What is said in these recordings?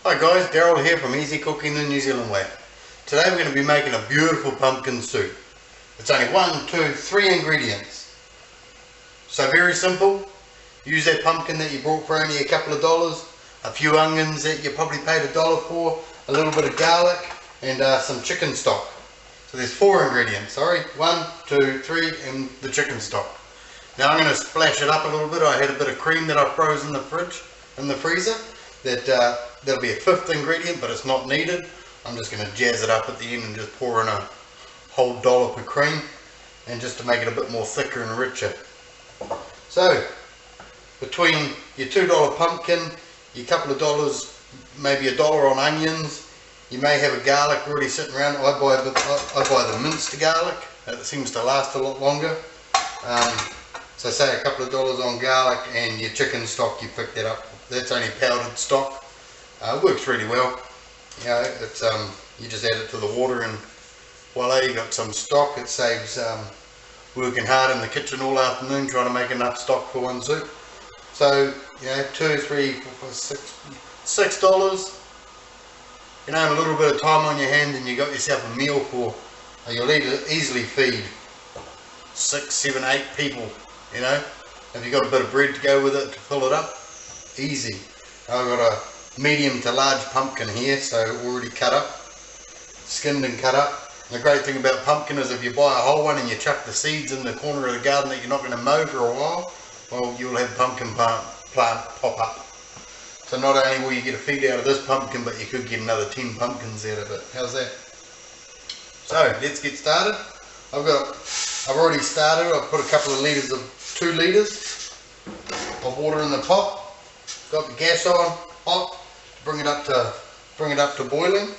Hi guys, Daryl here from Easy Cooking the New Zealand Way. Today we're going to be making a beautiful pumpkin soup. It's only 3 ingredients. So very simple. Use that pumpkin that you bought for only a couple of dollars, a few onions that you probably paid $1 for, a little bit of garlic and some chicken stock. So there's 4 ingredients, sorry, 1, 2, 3 and the chicken stock. Now I'm going to splash it up a little bit. I had a bit of cream that I froze in the freezer. That'll be a 5th ingredient, but it's not needed. I'm just going to jazz it up at the end and just pour in a whole dollop of cream, and just to make it a bit more thicker and richer. So between your $2 pumpkin, your couple of dollars, maybe $1 on onions, you may have a garlic already sitting around. I buy the minced garlic. It seems to last a lot longer. So say a couple of dollars on garlic, and your chicken stock, you pick that up. That's only powdered stock. It works really well. You know, it's you just add it to the water and voila, you got some stock. It saves working hard in the kitchen all afternoon trying to make enough stock for one soup. So you know, $2, $3, $4, $6. You know, a little bit of time on your hands, and you got yourself a meal for. You'll easily feed 6, 7, 8 people. You know, if you got a bit of bread to go with it to fill it up, easy. I've got a medium to large pumpkin here, so already cut up, skinned and cut up. And the great thing about pumpkin is if you buy a whole one and you chuck the seeds in the corner of the garden that you're not going to mow for a while, well, you'll have pumpkin plant pop up. So not only will you get a feed out of this pumpkin, but you could get another 10 pumpkins out of it. How's that? So let's get started. I've already started. I've put a couple of litres of 2 litres of water in the pot. Got the gas on hot. Bring it up to boiling.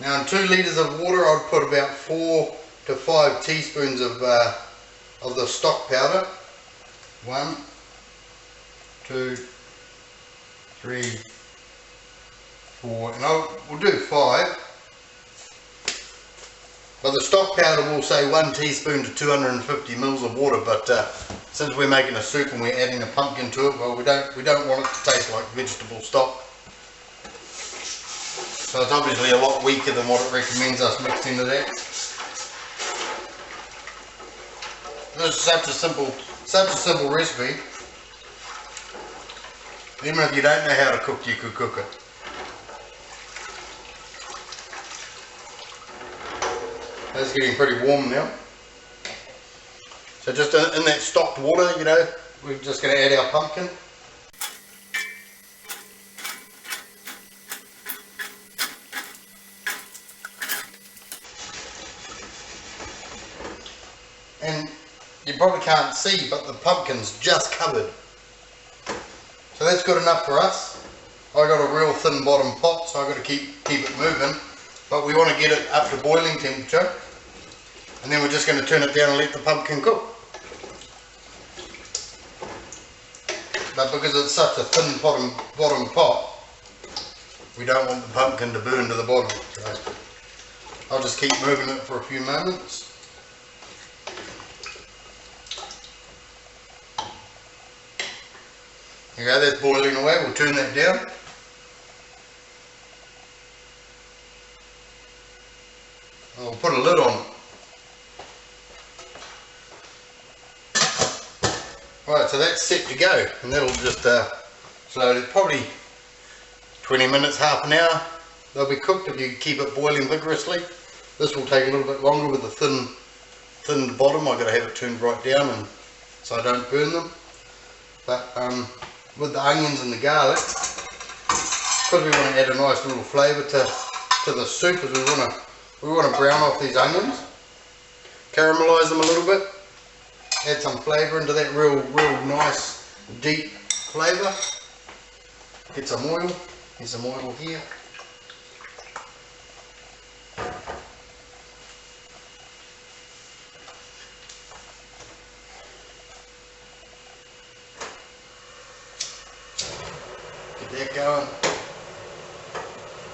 Now in 2 litres of water, I'd put about 4 to 5 teaspoons of the stock powder. 1, 2, 3, 4, and we'll do 5. But the stock powder will say 1 teaspoon to 250 mils of water, but since we're making a soup and we're adding a pumpkin to it, well, we don't want it to taste like vegetable stock. So it's obviously a lot weaker than what it recommends us mixed into that. This is such a simple recipe. Even if you don't know how to cook, you could cook it. It's getting pretty warm now. So just in that stocked water, you know, we're just going to add our pumpkin. And you probably can't see, but the pumpkin's just covered. So that's good enough for us. I got a real thin bottom pot, so I've got to keep it moving. But we want to get it up to boiling temperature, and then we're just going to turn it down and let the pumpkin cook. But because it's such a thin bottom pot, we don't want the pumpkin to burn to the bottom. So I'll just keep moving it for a few moments. There you go, that's boiling away. We'll turn that down. I'll put a lid on. Right, so that's set to go, and that'll just slowly, probably 20 minutes, half an hour, they'll be cooked if you keep it boiling vigorously. This will take a little bit longer with the thin bottom. I've got to have it turned right down and so I don't burn them. But with the onions and the garlic, because we want to add a nice little flavour to the soup, as we want to brown off these onions, caramelize them a little bit, add some flavour into that real nice deep flavour. Get some oil. Here's some oil here. Get that going.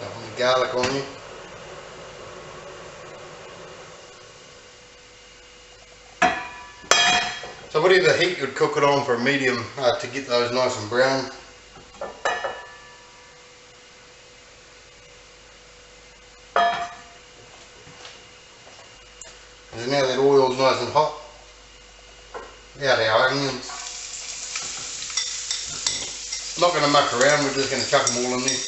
Got the garlic on you. So whatever heat you'd cook it on for a medium to get those nice and brown. now that oil's nice and hot, out our onions. Not going to muck around, we're just going to chuck them all in there.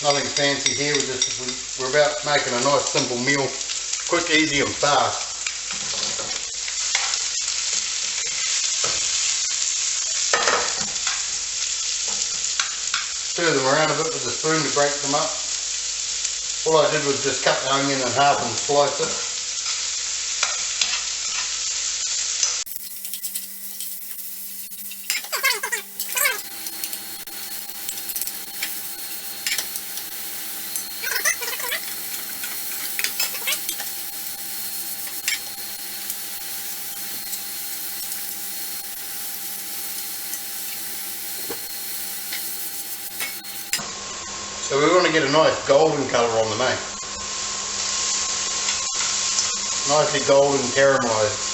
Nothing fancy here, we're about making a nice simple meal, quick, easy and fast. Stir them around a bit with the spoon to break them up. All I did was just cut the onion in half and slice it. So we want to get a nice golden colour on them, nicely golden caramelised.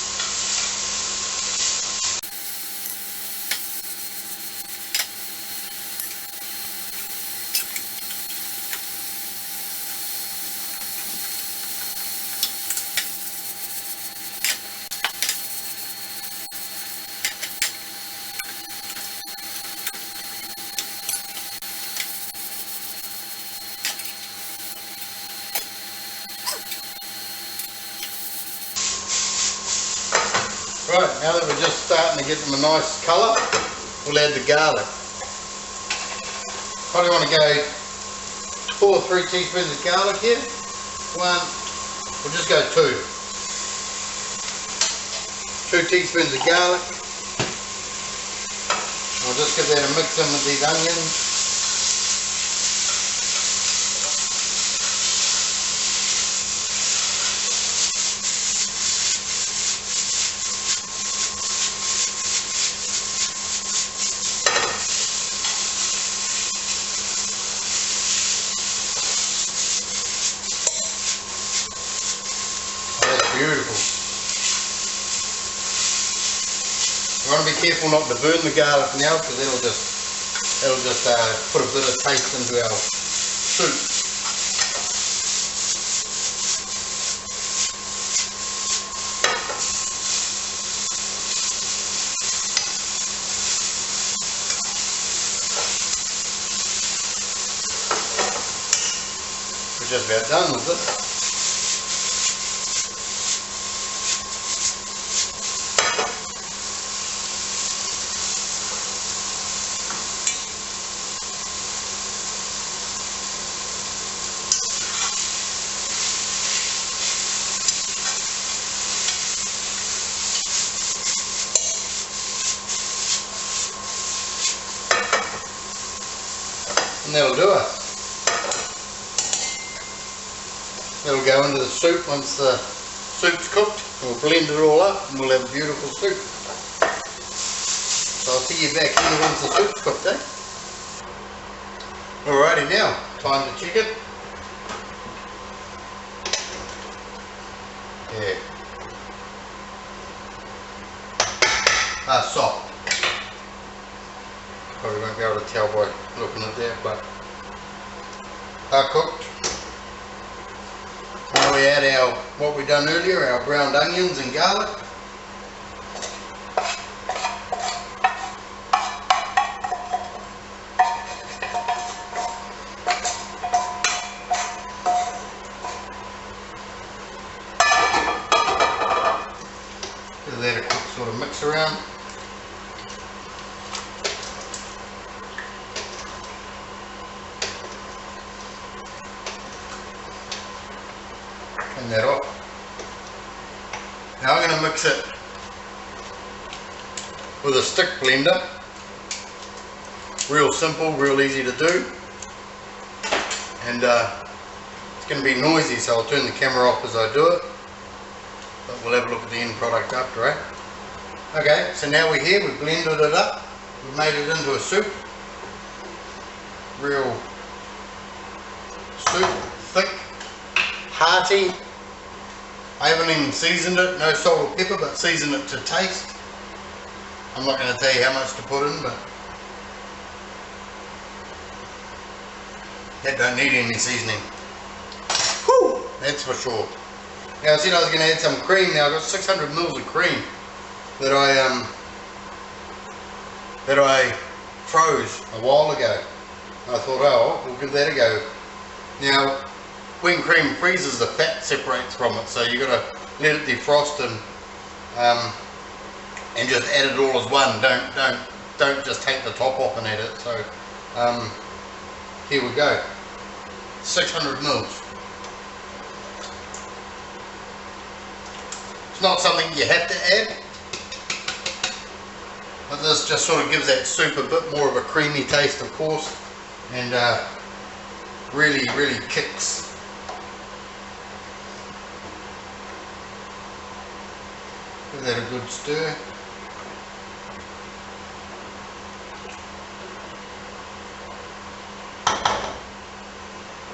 Right, now that we're just starting to get them a nice colour, we'll add the garlic. Probably want to go 2 or 3 teaspoons of garlic here. We'll just go 2. 2 teaspoons of garlic. I'll just give that a mix in with these onions. Beautiful. You want to be careful not to burn the garlic now, because it'll just put a bit of taste into our soup. We're just about done with this. And that'll do it. It'll go into the soup once the soup's cooked. We'll blend it all up and we'll have a beautiful soup. So I'll see you back here once the soup's cooked, Alrighty, now, time to check it. Yeah. Soft. Probably won't be able to tell by looking at that, but cooked. Now we add what we done earlier, our browned onions and garlic. Give that a quick sort of mix around. That off. Now I'm going to mix it with a stick blender. Real simple, real easy to do, and it's going to be noisy, so I'll turn the camera off as I do it, but we'll have a look at the end product after, Okay, so now we're here, we've blended it up, we've made it into a soup. Real soup, thick, hearty. I haven't even seasoned it, no salt or pepper, but season it to taste. I'm not going to tell you how much to put in, but that don't need any seasoning. Whew, that's for sure. Now I said I was going to add some cream. Now I've got 600 mils of cream that I froze a while ago. I thought, oh, we'll give that a go. Now, when cream freezes, the fat separates from it, so you've got to let it defrost and just add it all as one. Don't just take the top off and add it. So here we go. 600 mils. It's not something you have to add, but this just sort of gives that soup a bit more of a creamy taste, of course, and really kicks. Give that a good stir.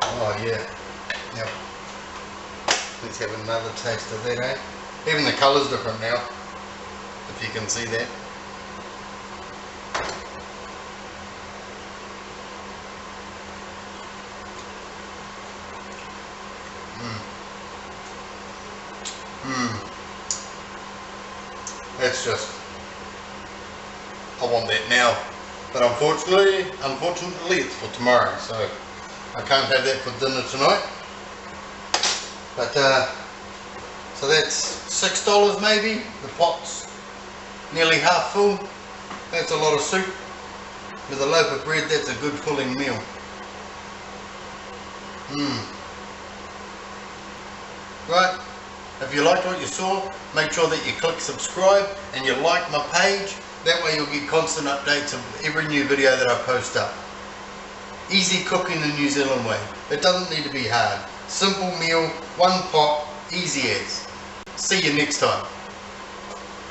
Oh yeah. Yep. Let's have another taste of that, eh? Even the colour's different now, if you can see that. That's just, I want that now, but unfortunately it's for tomorrow, so I can't have that for dinner tonight. But so that's $6 maybe. The pot's nearly half full. That's a lot of soup. With a loaf of bread, that's a good filling meal. Right, if you liked what you saw, make sure that you click subscribe and you like my page. That way you'll get constant updates of every new video that I post up. Easy cooking the New Zealand way. It doesn't need to be hard. Simple meal, one pot, easy as. See you next time.